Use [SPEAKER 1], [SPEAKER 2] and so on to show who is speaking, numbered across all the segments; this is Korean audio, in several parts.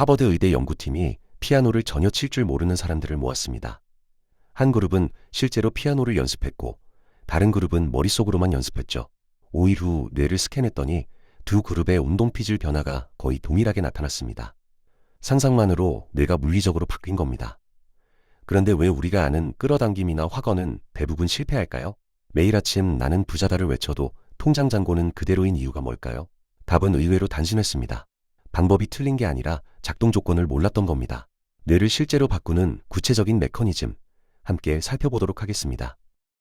[SPEAKER 1] 하버드 의대 연구팀이 피아노를 전혀 칠 줄 모르는 사람들을 모았습니다. 한 그룹은 실제로 피아노를 연습했고 다른 그룹은 머릿속으로만 연습했죠. 5일 후 뇌를 스캔했더니 두 그룹의 운동피질 변화가 거의 동일하게 나타났습니다. 상상만으로 뇌가 물리적으로 바뀐 겁니다. 그런데 왜 우리가 아는 끌어당김이나 확언은 대부분 실패할까요? 매일 아침 나는 부자다를 외쳐도 통장 잔고는 그대로인 이유가 뭘까요? 답은 의외로 단순했습니다. 방법이 틀린 게 아니라 작동 조건을 몰랐던 겁니다. 뇌를 실제로 바꾸는 구체적인 메커니즘, 함께 살펴보도록 하겠습니다.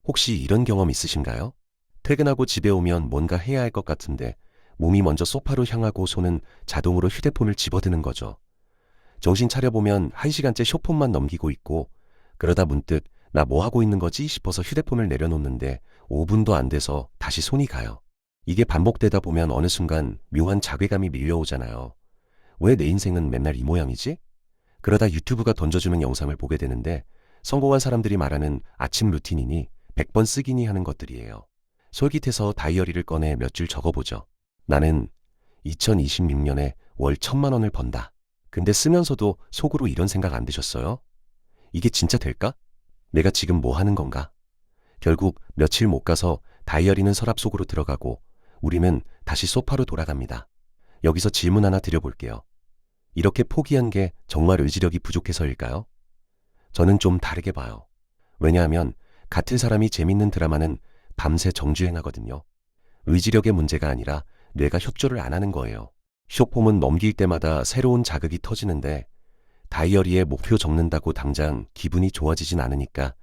[SPEAKER 1] 혹시 이런 경험 있으신가요? 퇴근하고 집에 오면 뭔가 해야 할 것 같은데 몸이 먼저 소파로 향하고 손은 자동으로 휴대폰을 집어드는 거죠. 정신 차려보면 1시간째 쇼폰만 넘기고 있고 그러다 문득 나 뭐 하고 있는 거지 싶어서 휴대폰을 내려놓는데 5분도 안 돼서 다시 손이 가요. 이게 반복되다 보면 어느 순간 묘한 자괴감이 밀려오잖아요. 왜 내 인생은 맨날 이 모양이지? 그러다 유튜브가 던져주는 영상을 보게 되는데 성공한 사람들이 말하는 아침 루틴이니 100번 쓰기니 하는 것들이에요. 솔깃해서 다이어리를 꺼내 몇 줄 적어보죠. 나는 2026년에 월 1,000만 원을 번다. 근데 쓰면서도 속으로 이런 생각 안 드셨어요? 이게 진짜 될까? 내가 지금 뭐 하는 건가? 결국 며칠 못 가서 다이어리는 서랍 속으로 들어가고 우리는 다시 소파로 돌아갑니다. 여기서 질문 하나 드려볼게요. 이렇게 포기한 게 정말 의지력이 부족해서일까요? 저는 좀 다르게 봐요. 왜냐하면 같은 사람이 재밌는 드라마는 밤새 정주행하거든요. 의지력의 문제가 아니라 뇌가 협조를 안 하는 거예요. 쇼폼은 넘길 때마다 새로운 자극이 터지는데 다이어리에 목표 적는다고 당장 기분이 좋아지진 않으니까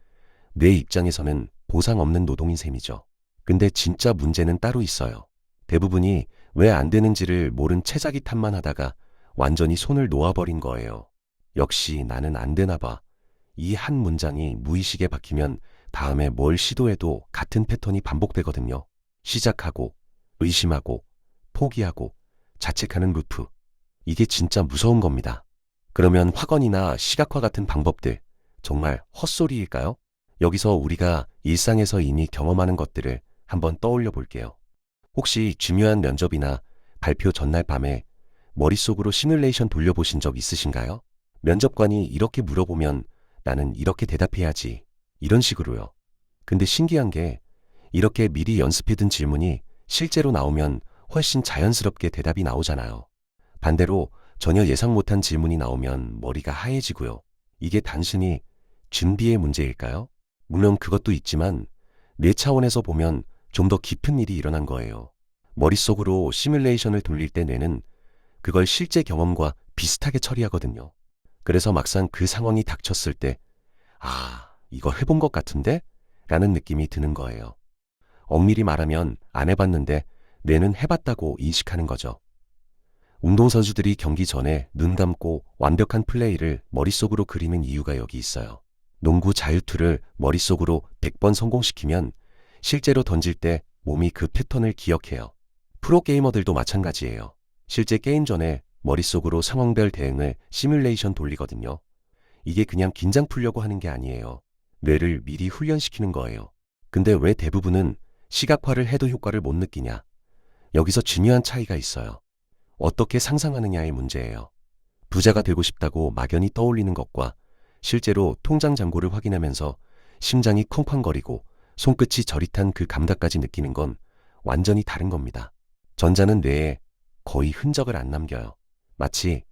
[SPEAKER 1] 뇌 입장에서는 보상 없는 노동인 셈이죠. 근데 진짜 문제는 따로 있어요. 대부분이 왜 안 되는지를 모른 채자기 탓만 하다가 완전히 손을 놓아버린 거예요. 역시 나는 안 되나 봐. 이 한 문장이 무의식에 박히면 다음에 뭘 시도해도 같은 패턴이 반복되거든요. 시작하고, 의심하고, 포기하고, 자책하는 루프. 이게 진짜 무서운 겁니다. 그러면 확언이나 시각화 같은 방법들, 정말 헛소리일까요? 여기서 우리가 일상에서 이미 경험하는 것들을 한번 떠올려 볼게요. 혹시 중요한 면접이나 발표 전날 밤에 머릿속으로 시뮬레이션 돌려보신 적 있으신가요? 면접관이 이렇게 물어보면 나는 이렇게 대답해야지. 이런 식으로요. 근데 신기한 게 이렇게 미리 연습해둔 질문이 실제로 나오면 훨씬 자연스럽게 대답이 나오잖아요. 반대로 전혀 예상 못한 질문이 나오면 머리가 하얘지고요. 이게 단순히 준비의 문제일까요? 물론 그것도 있지만 뇌 차원에서 보면 좀 더 깊은 일이 일어난 거예요. 머릿속으로 시뮬레이션을 돌릴 때 뇌는 그걸 실제 경험과 비슷하게 처리하거든요. 그래서 막상 그 상황이 닥쳤을 때 이거 해본 것 같은데? 라는 느낌이 드는 거예요. 엄밀히 말하면 안 해봤는데 뇌는 해봤다고 인식하는 거죠. 운동선수들이 경기 전에 눈 감고 완벽한 플레이를 머릿속으로 그리는 이유가 여기 있어요. 농구 자유투를 머릿속으로 100번 성공시키면 실제로 던질 때 몸이 그 패턴을 기억해요. 프로게이머들도 마찬가지예요. 실제 게임 전에 머릿속으로 상황별 대응을 시뮬레이션 돌리거든요. 이게 그냥 긴장 풀려고 하는 게 아니에요. 뇌를 미리 훈련시키는 거예요. 근데 왜 대부분은 시각화를 해도 효과를 못 느끼냐? 여기서 중요한 차이가 있어요. 어떻게 상상하느냐의 문제예요. 부자가 되고 싶다고 막연히 떠올리는 것과 실제로 통장 잔고를 확인하면서 심장이 쿵쾅거리고 손끝이 저릿한 그 감각까지 느끼는 건 완전히 다른 겁니다. 전자는 뇌에 거의 흔적을 안 남겨요. 마치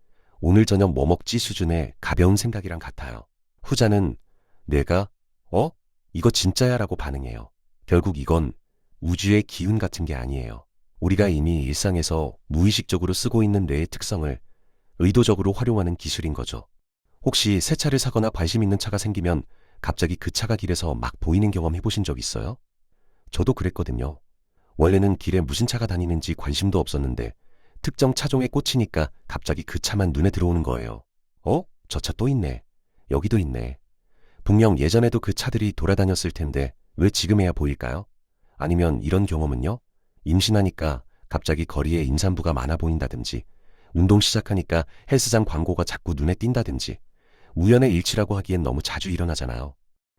[SPEAKER 1] 오늘 저녁 뭐 먹지 수준의 가벼운 생각이랑 같아요. 후자는 뇌가 이거 진짜야 라고 반응해요. 결국 이건 우주의 기운 같은 게 아니에요. 우리가 이미 일상에서 무의식적으로 쓰고 있는 뇌의 특성을 의도적으로 활용하는 기술인 거죠. 혹시 새 차를 사거나 관심 있는 차가 생기면 갑자기 그 차가 길에서 막 보이는 경험 해보신 적 있어요? 저도 그랬거든요. 원래는 길에 무슨 차가 다니는지 관심도 없었는데 특정 차종에 꽂히니까 갑자기 그 차만 눈에 들어오는 거예요. 저 차 또 있네. 여기도 있네. 분명 예전에도 그 차들이 돌아다녔을 텐데 왜 지금에야 보일까요? 아니면 이런 경험은요? 임신하니까 갑자기 거리에 임산부가 많아 보인다든지, 운동 시작하니까 헬스장 광고가 자꾸 눈에 띈다든지, 우연의 일치라고 하기엔 너무 자주 일어나잖아요.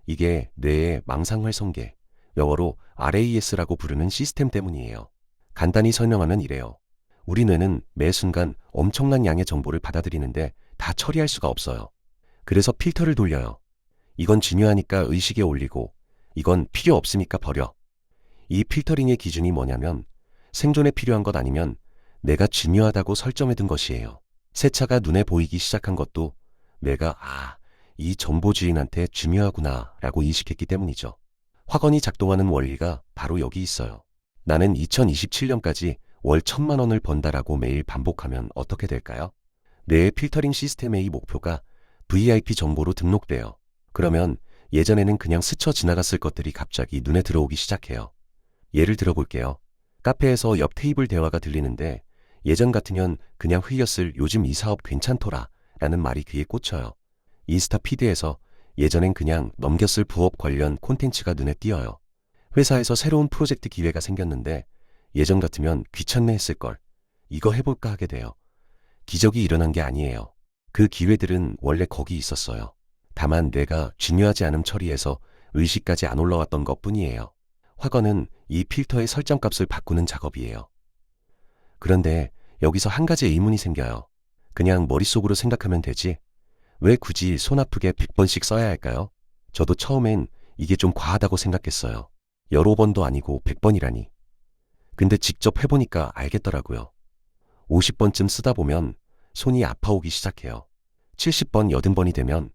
[SPEAKER 1] 이게 뇌의 망상활성계, 영어로 RAS라고 부르는 시스템 때문이에요. 간단히 설명하면 이래요. 우리 뇌는 매 순간 엄청난 양의 정보를 받아들이는데 다 처리할 수가 없어요. 그래서 필터를 돌려요. 이건 중요하니까 의식에 올리고, 이건 필요 없으니까 버려. 이 필터링의 기준이 뭐냐면 생존에 필요한 것 아니면 내가 중요하다고 설정해둔 것이에요. 새 차가 눈에 보이기 시작한 것도 내가 이 정보 주인한테 중요하구나 라고 인식했기 때문이죠. 확언이 작동하는 원리가 바로 여기 있어요. 나는 2027년까지 월 1,000만 원을 번다라고 매일 반복하면 어떻게 될까요? 뇌의 필터링 시스템의 이 목표가 VIP 정보로 등록돼요. 그러면 예전에는 그냥 스쳐 지나갔을 것들이 갑자기 눈에 들어오기 시작해요. 예를 들어볼게요. 카페에서 옆 테이블 대화가 들리는데 예전 같으면 그냥 흘렸을 요즘 이 사업 괜찮더라 라는 말이 귀에 꽂혀요. 인스타 피드에서 예전엔 그냥 넘겼을 부업 관련 콘텐츠가 눈에 띄어요. 회사에서 새로운 프로젝트 기회가 생겼는데 예전 같으면 귀찮네 했을걸. 이거 해볼까 하게 돼요. 기적이 일어난 게 아니에요. 그 기회들은 원래 거기 있었어요. 다만 내가 중요하지 않음 처리해서 의식까지 안 올라왔던 것 뿐이에요. 확언은 이 필터의 설정값을 바꾸는 작업이에요. 그런데 여기서 한 가지 의문이 생겨요. 그냥 머릿속으로 생각하면 되지. 왜 굳이 손 아프게 100번씩 써야 할까요? 저도 처음엔 이게 좀 과하다고 생각했어요. 여러 번도 아니고 100번이라니. 근데 직접 해보니까 알겠더라고요. 50번쯤 쓰다 보면 손이 아파오기 시작해요. 70번, 80번이 되면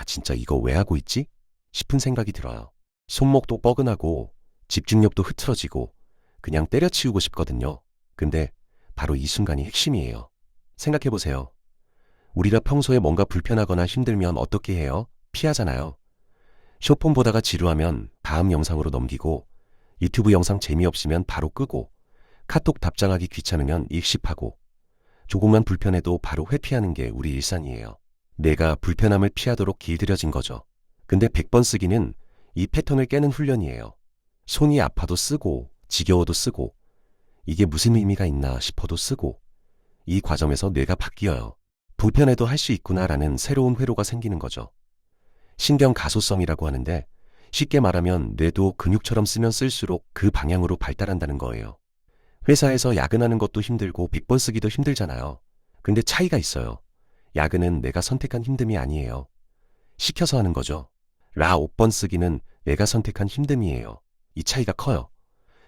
[SPEAKER 1] 진짜 이거 왜 하고 있지? 싶은 생각이 들어요. 손목도 뻐근하고 집중력도 흐트러지고 그냥 때려치우고 싶거든요. 근데 바로 이 순간이 핵심이에요. 생각해보세요. 우리가 평소에 뭔가 불편하거나 힘들면 어떻게 해요? 피하잖아요. 쇼폰 보다가 지루하면 다음 영상으로 넘기고, 유튜브 영상 재미없으면 바로 끄고, 카톡 답장하기 귀찮으면 익십하고, 조금만 불편해도 바로 회피하는 게 우리 일상이에요. 내가 불편함을 피하도록 길들여진 거죠. 근데 100번 쓰기는 이 패턴을 깨는 훈련이에요. 손이 아파도 쓰고, 지겨워도 쓰고, 이게 무슨 의미가 있나 싶어도 쓰고, 이 과정에서 뇌가 바뀌어요. 불편해도 할 수 있구나라는 새로운 회로가 생기는 거죠. 신경 가소성이라고 하는데 쉽게 말하면 뇌도 근육처럼 쓰면 쓸수록 그 방향으로 발달한다는 거예요. 회사에서 야근하는 것도 힘들고 100번 쓰기도 힘들잖아요. 근데 차이가 있어요. 야근은 내가 선택한 힘듦이 아니에요. 시켜서 하는 거죠. 5번 쓰기는 내가 선택한 힘듦이에요. 이 차이가 커요.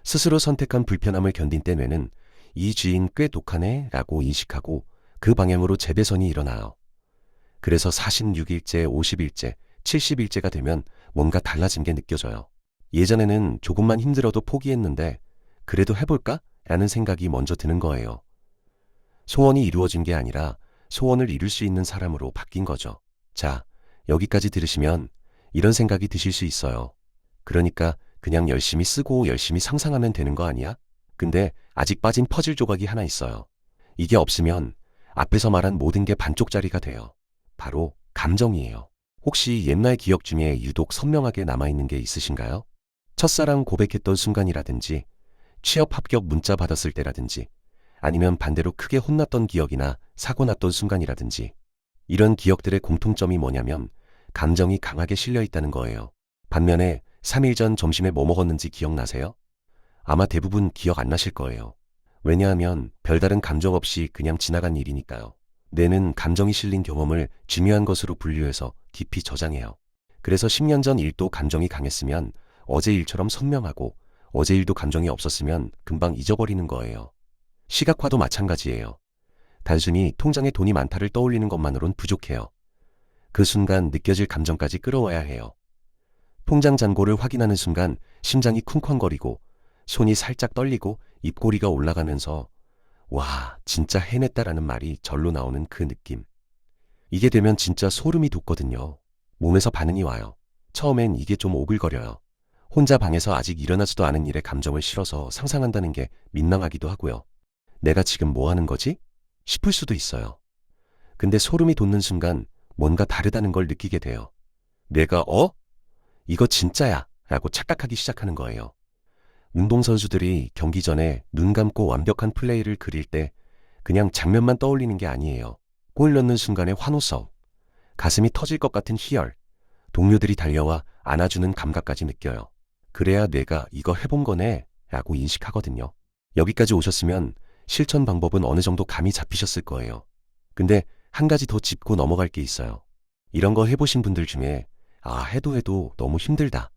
[SPEAKER 1] 스스로 선택한 불편함을 견딘 때 뇌는 이 주인 꽤 독하네 라고 인식하고 그 방향으로 재배선이 일어나요. 그래서 46일째, 50일째, 70일째가 되면 뭔가 달라진 게 느껴져요. 예전에는 조금만 힘들어도 포기했는데 그래도 해볼까? 라는 생각이 먼저 드는 거예요. 소원이 이루어진 게 아니라 소원을 이룰 수 있는 사람으로 바뀐 거죠. 자, 여기까지 들으시면 이런 생각이 드실 수 있어요. 그러니까 그냥 열심히 쓰고 열심히 상상하면 되는 거 아니야? 근데 아직 빠진 퍼즐 조각이 하나 있어요. 이게 없으면 앞에서 말한 모든 게 반쪽짜리가 돼요. 바로 감정이에요. 혹시 옛날 기억 중에 유독 선명하게 남아있는 게 있으신가요? 첫사랑 고백했던 순간이라든지, 취업 합격 문자 받았을 때라든지, 아니면 반대로 크게 혼났던 기억이나 사고 났던 순간이라든지, 이런 기억들의 공통점이 뭐냐면 감정이 강하게 실려 있다는 거예요. 반면에 3일 전 점심에 뭐 먹었는지 기억나세요? 아마 대부분 기억 안 나실 거예요. 왜냐하면 별다른 감정 없이 그냥 지나간 일이니까요. 뇌는 감정이 실린 경험을 중요한 것으로 분류해서 깊이 저장해요. 그래서 10년 전 일도 감정이 강했으면 어제 일처럼 선명하고 어제 일도 감정이 없었으면 금방 잊어버리는 거예요. 시각화도 마찬가지예요. 단순히 통장에 돈이 많다를 떠올리는 것만으론 부족해요. 그 순간 느껴질 감정까지 끌어와야 해요. 통장 잔고를 확인하는 순간 심장이 쿵쾅거리고 손이 살짝 떨리고 입꼬리가 올라가면서 와, 진짜 해냈다라는 말이 절로 나오는 그 느낌. 이게 되면 진짜 소름이 돋거든요. 몸에서 반응이 와요. 처음엔 이게 좀 오글거려요. 혼자 방에서 아직 일어나지도 않은 일에 감정을 실어서 상상한다는 게 민망하기도 하고요. 내가 지금 뭐 하는 거지? 싶을 수도 있어요. 근데 소름이 돋는 순간 뭔가 다르다는 걸 느끼게 돼요. 내가 이거 진짜야 라고 착각하기 시작하는 거예요. 운동선수들이 경기 전에 눈 감고 완벽한 플레이를 그릴 때 그냥 장면만 떠올리는 게 아니에요. 골 넣는 순간의 환호성, 가슴이 터질 것 같은 희열, 동료들이 달려와 안아주는 감각까지 느껴요. 그래야 내가 이거 해본 거네 라고 인식하거든요. 여기까지 오셨으면 실천 방법은 어느 정도 감이 잡히셨을 거예요. 근데 한 가지 더 짚고 넘어갈 게 있어요. 이런 거 해보신 분들 중에 해도 너무 힘들다.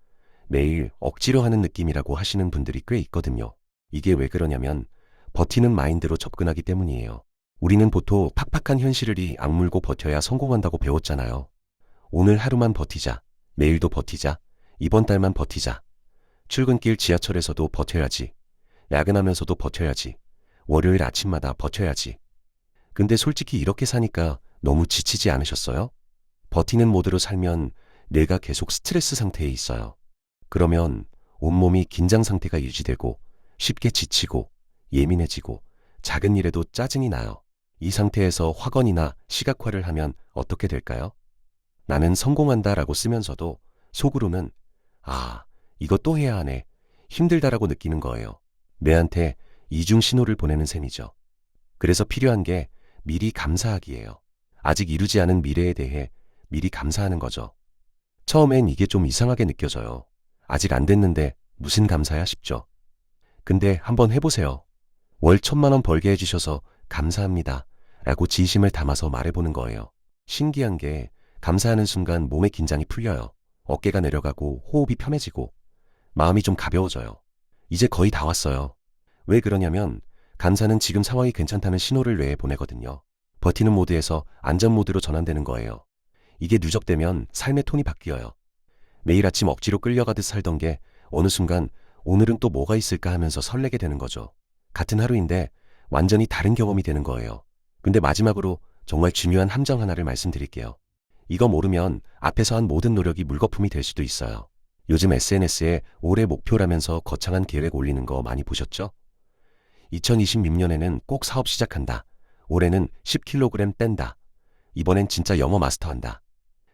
[SPEAKER 1] 매일 억지로 하는 느낌이라고 하시는 분들이 꽤 있거든요. 이게 왜 그러냐면 버티는 마인드로 접근하기 때문이에요. 우리는 보통 팍팍한 현실을 악물고 버텨야 성공한다고 배웠잖아요. 오늘 하루만 버티자. 내일도 버티자. 이번 달만 버티자. 출근길 지하철에서도 버텨야지. 야근하면서도 버텨야지. 월요일 아침마다 버텨야지. 근데 솔직히 이렇게 사니까 너무 지치지 않으셨어요? 버티는 모드로 살면 뇌가 계속 스트레스 상태에 있어요. 그러면 온몸이 긴장 상태가 유지되고 쉽게 지치고 예민해지고 작은 일에도 짜증이 나요. 이 상태에서 확언이나 시각화를 하면 어떻게 될까요? 나는 성공한다라고 쓰면서도 속으로는 이거 또 해야 하네. 힘들다라고 느끼는 거예요. 뇌한테 이중 신호를 보내는 셈이죠. 그래서 필요한 게 미리 감사하기예요. 아직 이루지 않은 미래에 대해 미리 감사하는 거죠. 처음엔 이게 좀 이상하게 느껴져요. 아직 안 됐는데 무슨 감사야 싶죠. 근데 한번 해보세요. 월 1,000만 원 벌게 해주셔서 감사합니다. 라고 진심을 담아서 말해보는 거예요. 신기한 게 감사하는 순간 몸의 긴장이 풀려요. 어깨가 내려가고 호흡이 편해지고 마음이 좀 가벼워져요. 이제 거의 다 왔어요. 왜 그러냐면 감사는 지금 상황이 괜찮다는 신호를 뇌에 보내거든요. 버티는 모드에서 안전 모드로 전환되는 거예요. 이게 누적되면 삶의 톤이 바뀌어요. 매일 아침 억지로 끌려가듯 살던 게 어느 순간 오늘은 또 뭐가 있을까 하면서 설레게 되는 거죠. 같은 하루인데 완전히 다른 경험이 되는 거예요. 근데 마지막으로 정말 중요한 함정 하나를 말씀드릴게요. 이거 모르면 앞에서 한 모든 노력이 물거품이 될 수도 있어요. 요즘 SNS에 올해 목표라면서 거창한 계획 올리는 거 많이 보셨죠? 2026년에는 꼭 사업 시작한다. 올해는 10kg 뺀다. 이번엔 진짜 영어 마스터한다.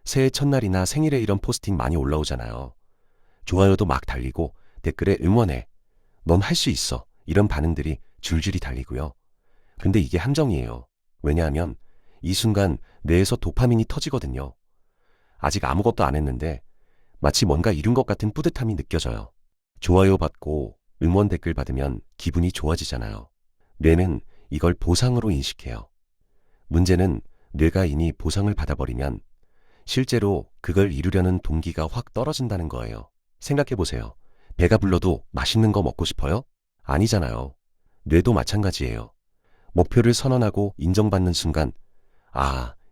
[SPEAKER 1] 새해 첫날이나 생일에 이런 포스팅 많이 올라오잖아요. 좋아요도 막 달리고 댓글에 응원해. 넌 할 수 있어. 이런 반응들이 줄줄이 달리고요. 근데 이게 함정이에요. 왜냐하면 이 순간 뇌에서 도파민이 터지거든요. 아직 아무것도 안 했는데 마치 뭔가 이룬 것 같은 뿌듯함이 느껴져요. 좋아요 받고 응원 댓글 받으면 기분이 좋아지잖아요. 뇌는 이걸 보상으로 인식해요. 문제는 뇌가 이미 보상을 받아버리면 실제로 그걸 이루려는 동기가 확 떨어진다는 거예요. 생각해보세요. 배가 불러도 맛있는 거 먹고 싶어요? 아니잖아요. 뇌도 마찬가지예요. 목표를 선언하고 인정받는 순간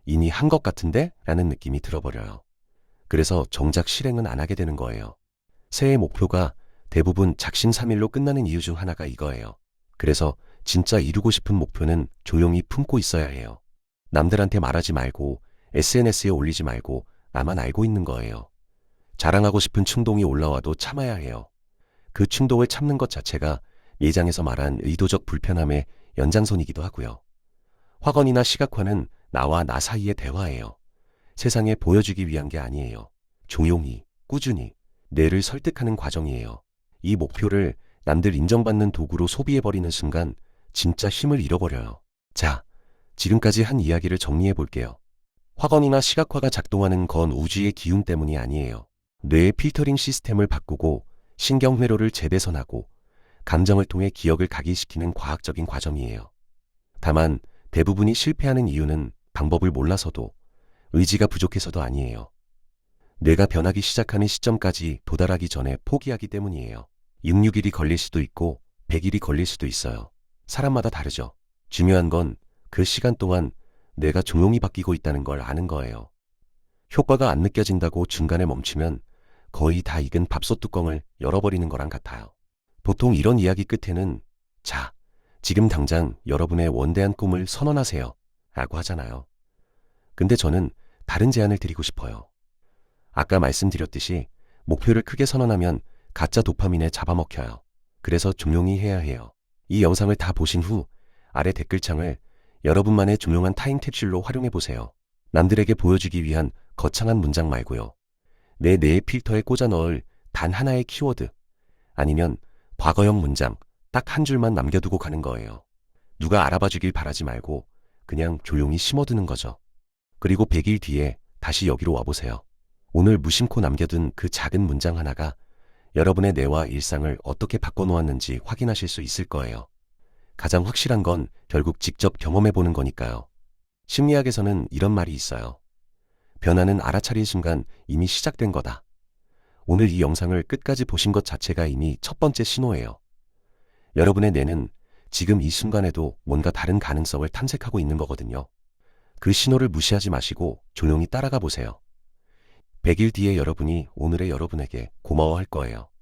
[SPEAKER 1] 이미 한 것 같은데? 라는 느낌이 들어버려요. 그래서 정작 실행은 안 하게 되는 거예요. 새해 목표가 대부분 작심삼일로 끝나는 이유 중 하나가 이거예요. 그래서 진짜 이루고 싶은 목표는 조용히 품고 있어야 해요. 남들한테 말하지 말고 SNS에 올리지 말고 나만 알고 있는 거예요. 자랑하고 싶은 충동이 올라와도 참아야 해요. 그 충동을 참는 것 자체가 예장에서 말한 의도적 불편함의 연장선이기도 하고요. 확언이나 시각화는 나와 나 사이의 대화예요. 세상에 보여주기 위한 게 아니에요. 조용히, 꾸준히 뇌를 설득하는 과정이에요. 이 목표를 남들 인정받는 도구로 소비해버리는 순간 진짜 힘을 잃어버려요. 자, 지금까지 한 이야기를 정리해 볼게요. 확언이나 시각화가 작동하는 건 우주의 기운 때문이 아니에요. 뇌의 필터링 시스템을 바꾸고 신경회로를 재배선하고 감정을 통해 기억을 각인시키는 과학적인 과정이에요. 다만 대부분이 실패하는 이유는 방법을 몰라서도 의지가 부족해서도 아니에요. 뇌가 변하기 시작하는 시점까지 도달하기 전에 포기하기 때문이에요. 661이 걸릴 수도 있고 100일이 걸릴 수도 있어요. 사람마다 다르죠. 중요한 건 그 시간 동안 뇌가 조용히 바뀌고 있다는 걸 아는 거예요. 효과가 안 느껴진다고 중간에 멈추면 거의 다 익은 밥솥 뚜껑을 열어버리는 거랑 같아요. 보통 이런 이야기 끝에는 자, 지금 당장 여러분의 원대한 꿈을 선언하세요 라고 하잖아요. 근데 저는 다른 제안을 드리고 싶어요. 아까 말씀드렸듯이 목표를 크게 선언하면 가짜 도파민에 잡아먹혀요. 그래서 조용히 해야 해요. 이 영상을 다 보신 후 아래 댓글창을 여러분만의 조용한 타임캡슐로 활용해보세요. 남들에게 보여주기 위한 거창한 문장 말고요. 내 뇌의 필터에 꽂아 넣을 단 하나의 키워드 아니면 과거형 문장 딱 한 줄만 남겨두고 가는 거예요. 누가 알아봐 주길 바라지 말고 그냥 조용히 심어두는 거죠. 그리고 100일 뒤에 다시 여기로 와보세요. 오늘 무심코 남겨둔 그 작은 문장 하나가 여러분의 뇌와 일상을 어떻게 바꿔놓았는지 확인하실 수 있을 거예요. 가장 확실한 건 결국 직접 경험해보는 거니까요. 심리학에서는 이런 말이 있어요. 변화는 알아차린 순간 이미 시작된 거다. 오늘 이 영상을 끝까지 보신 것 자체가 이미 첫 번째 신호예요. 여러분의 뇌는 지금 이 순간에도 뭔가 다른 가능성을 탐색하고 있는 거거든요. 그 신호를 무시하지 마시고 조용히 따라가 보세요. 100일 뒤에 여러분이 오늘의 여러분에게 고마워할 거예요.